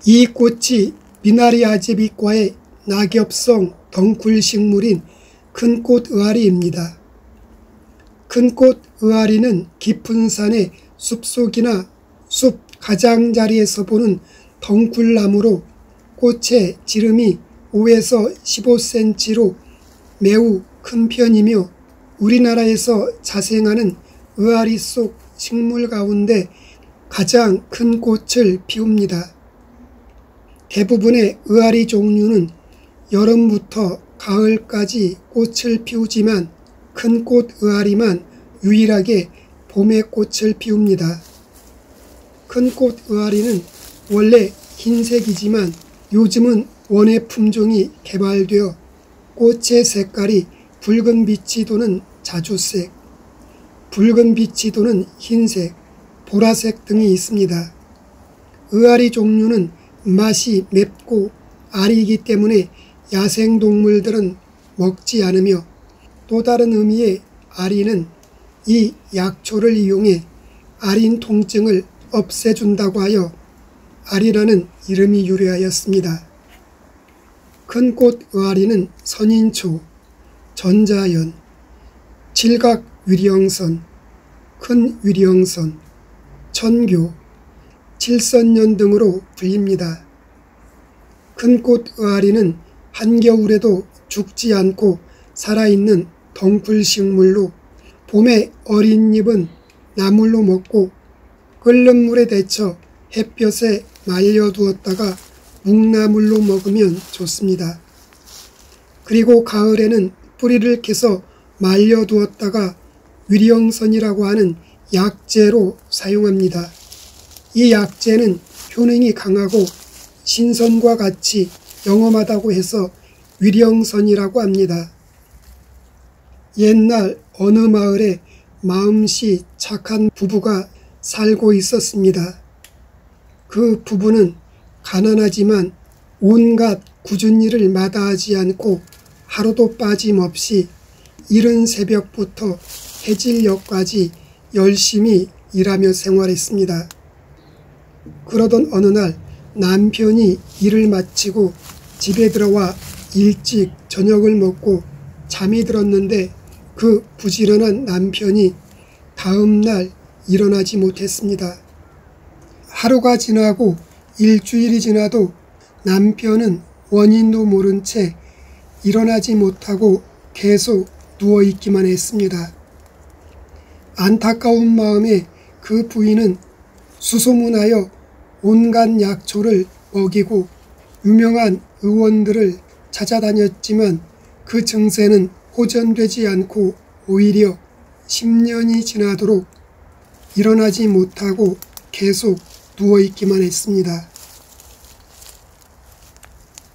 이 꽃이 미나리 아제비과의 낙엽성 덩굴식물인 큰꽃 의아리입니다. 큰꽃 의아리는 깊은 산의 숲속이나 숲 가장자리에서 보는 덩굴나무로 꽃의 지름이 5에서 15cm로 매우 큰 편이며 우리나라에서 자생하는 의아리 속 식물 가운데 가장 큰 꽃을 피웁니다. 대부분의 의아리 종류는 여름부터 가을까지 꽃을 피우지만 큰꽃 의아리만 유일하게 봄에 꽃을 피웁니다. 큰꽃 의아리는 원래 흰색이지만 요즘은 원예 품종이 개발되어 꽃의 색깔이 붉은 빛이 도는 자주색, 붉은 빛이 도는 흰색, 보라색 등이 있습니다. 의아리 종류는 맛이 맵고 알이기 때문에 야생동물들은 먹지 않으며 또 다른 의미의 알이는 이 약초를 이용해 알인 통증을 없애준다고 하여 알이라는 이름이 유래하였습니다. 큰꽃 의아리는 선인초, 전자연, 칠각위령선, 큰위령선, 천교, 칠선년 등으로 불립니다. 큰꽃 의아리는 한겨울에도 죽지 않고 살아있는 덩굴식물로 봄에 어린 잎은 나물로 먹고 끓는 물에 데쳐 햇볕에 말려두었다가 묵나물로 먹으면 좋습니다. 그리고 가을에는 뿌리를 캐서 말려두었다가 위령선이라고 하는 약재로 사용합니다. 이 약재는 효능이 강하고 신선과 같이 영험하다고 해서 위령선이라고 합니다. 옛날 어느 마을에 마음씨 착한 부부가 살고 있었습니다. 그 부부는 가난하지만 온갖 굳은 일을 마다하지 않고 하루도 빠짐없이 이른 새벽부터 해질녘까지 열심히 일하며 생활했습니다. 그러던 어느 날 남편이 일을 마치고 집에 들어와 일찍 저녁을 먹고 잠이 들었는데 그 부지런한 남편이 다음 날 일어나지 못했습니다. 하루가 지나고 일주일이 지나도 남편은 원인도 모른 채 일어나지 못하고 계속 누워있기만 했습니다. 안타까운 마음에 그 부인은 수소문하여 온갖 약초를 먹이고 유명한 의원들을 찾아다녔지만 그 증세는 호전되지 않고 오히려 10년이 지나도록 일어나지 못하고 계속 누워있기만 했습니다.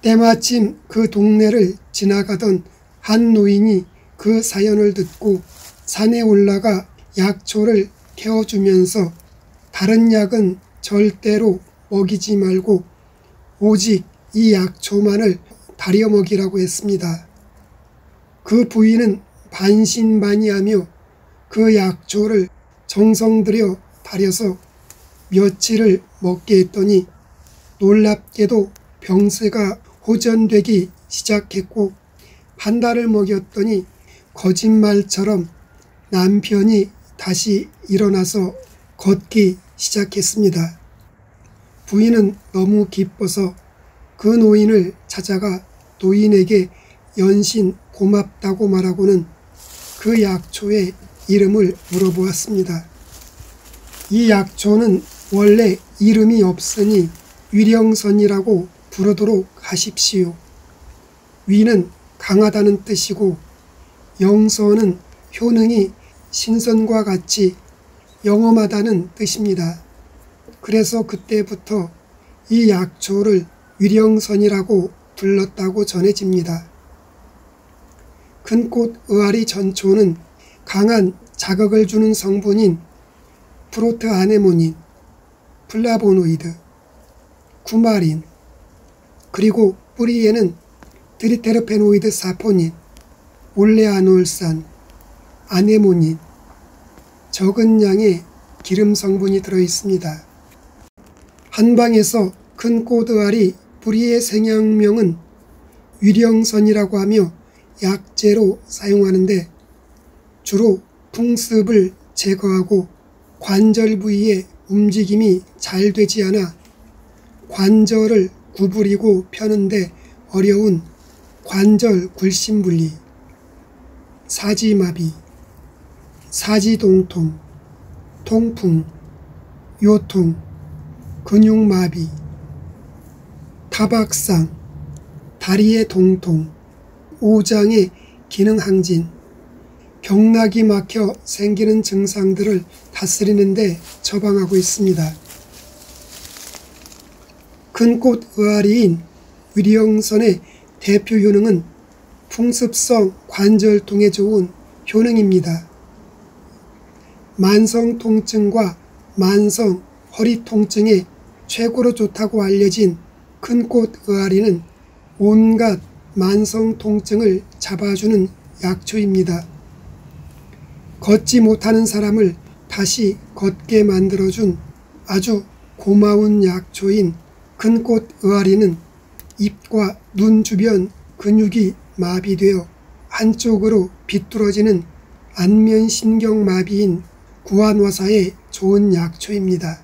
때마침 그 동네를 지나가던 한 노인이 그 사연을 듣고 산에 올라가 약초를 캐어주면서 다른 약은 절대로 먹이지 말고 오직 이 약초만을 다려 먹이라고 했습니다. 그 부인은 반신반의하며 그 약초를 정성 들여 다려서 며칠을 먹게 했더니 놀랍게도 병세가 호전되기 시작했고 한 달을 먹였더니 거짓말처럼 남편이 다시 일어나서 걷기 시작했습니다. 부인은 너무 기뻐서 그 노인을 찾아가 노인에게 연신 고맙다고 말하고는 그 약초의 이름을 물어보았습니다. 이 약초는 원래 이름이 없으니 위령선이라고 부르도록 하십시오. 위는 강하다는 뜻이고 영선은 효능이 신선과 같이 영험하다는 뜻입니다. 그래서 그때부터 이 약초를 위령선이라고 불렀다고 전해집니다. 큰꽃 의아리 전초는 강한 자극을 주는 성분인 프로트아네모닌, 플라보노이드, 쿠마린, 그리고 뿌리에는 트리테르페노이드 사포닌, 올레아놀산, 아네모닌, 적은 양의 기름 성분이 들어있습니다. 한방에서 큰 꽃의알이 뿌리의 생약명은 위령선이라고 하며 약재로 사용하는데 주로 풍습을 제거하고 관절 부위의 움직임이 잘 되지 않아 관절을 구부리고 펴는데 어려운 관절 굴심분리, 사지마비, 사지동통, 통풍, 요통, 근육마비, 타박상, 다리의 동통, 오장의 기능항진, 경락이 막혀 생기는 증상들을 다스리는 데 처방하고 있습니다. 큰 꽃의알이인 위령선의 대표 효능은 풍습성 관절통에 좋은 효능입니다. 만성 통증과 만성 허리 통증에 최고로 좋다고 알려진 큰 꽃의알이는 온갖 만성 통증을 잡아주는 약초입니다. 걷지 못하는 사람을 다시 걷게 만들어준 아주 고마운 약초인 큰 꽃의알이는 입과 눈 주변 근육이 마비되어 한쪽으로 비뚤어지는 안면신경마비인 구안화사에 좋은 약초입니다.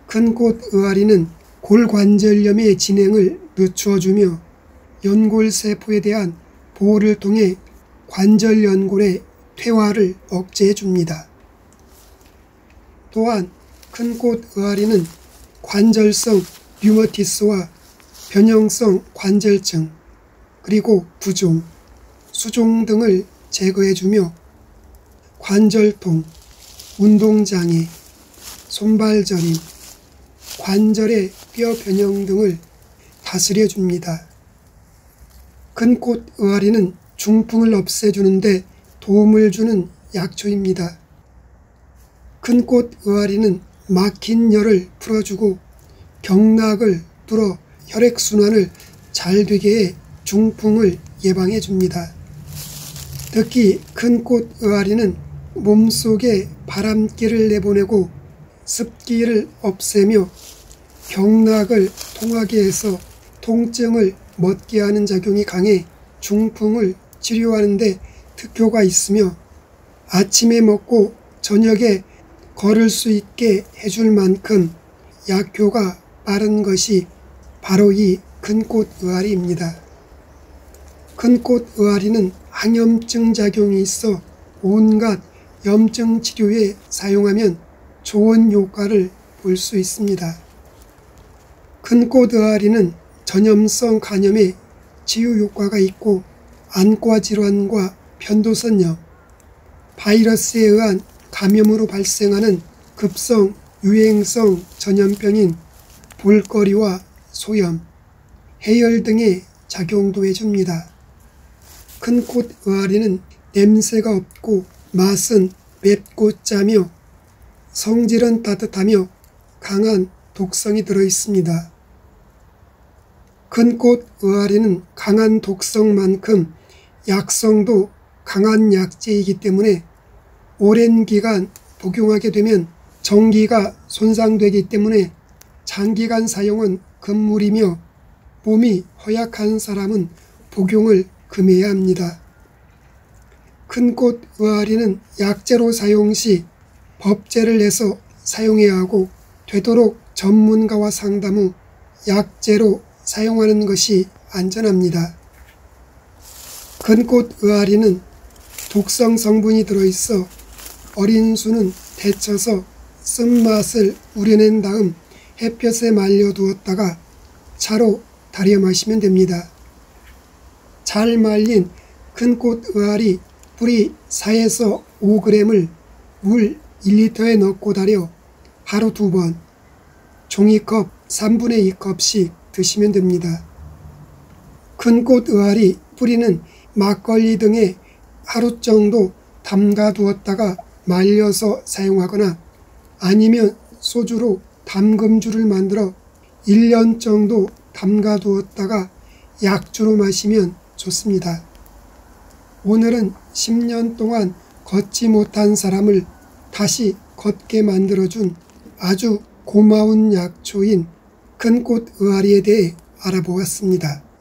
큰 꽃의알이는 골관절염의 진행을 늦추어주며 연골세포에 대한 보호를 통해 관절연골의 퇴화를 억제해줍니다. 또한 큰 꽃의알이는 관절성 류머티스와 변형성 관절증, 그리고 부종, 수종 등을 제거해주며 관절통, 운동장애, 손발저림, 관절의 뼈 변형 등을 다스려줍니다. 큰 꽃의알이는 중풍을 없애주는데 도움을 주는 약초입니다. 큰 꽃의알이는 막힌 열을 풀어주고 경락을 뚫어 혈액순환을 잘 되게 해 중풍을 예방해 줍니다. 특히 큰 꽃의알이는 몸속에 바람기를 내보내고 습기를 없애며 경락을 통하게 해서 통증을 멎게 하는 작용이 강해 중풍을 치료하는 데 특효가 있으며 아침에 먹고 저녁에 걸을 수 있게 해줄 만큼 약효가 빠른 것이 바로 이 큰 꽃의알이입니다. 큰 꽃의알이는 항염증 작용이 있어 온갖 염증 치료에 사용하면 좋은 효과를 볼 수 있습니다. 큰 꽃의알이는 전염성 간염에 치유 효과가 있고 안과 질환과 편도선염, 바이러스에 의한 감염으로 발생하는 급성 유행성 전염병인 볼거리와 소염, 해열 등의 작용도 해줍니다. 큰 꽃의알이는 냄새가 없고 맛은 맵고 짜며 성질은 따뜻하며 강한 독성이 들어있습니다. 큰 꽃의알이는 강한 독성만큼 약성도 강한 약재이기 때문에 오랜 기간 복용하게 되면 정기가 손상되기 때문에 장기간 사용은 금물이며 몸이 허약한 사람은 복용을 금해야 합니다. 큰 꽃의알이는 약재로 사용 시 법제를 내서 사용해야 하고 되도록 전문가와 상담 후 약재로 사용하는 것이 안전합니다. 큰 꽃의알이는 독성 성분이 들어있어 어린 수는 데쳐서 쓴맛을 우려낸 다음 햇볕에 말려두었다가 차로 달여 마시면 됩니다. 잘 말린 큰 꽃의알이 뿌리 4에서 5g을 물 1리터에 넣고 달여 하루 2번 종이컵 3분의 2컵씩 드시면 됩니다. 큰 꽃의알이 뿌리는 막걸리 등에 하루 정도 담가 두었다가 말려서 사용하거나 아니면 소주로 담금주를 만들어 1년 정도 담가 두었다가 약주로 마시면 좋습니다. 오늘은 10년 동안 걷지 못한 사람을 다시 걷게 만들어준 아주 고마운 약초인 큰 꽃 의아리에 대해 알아보았습니다.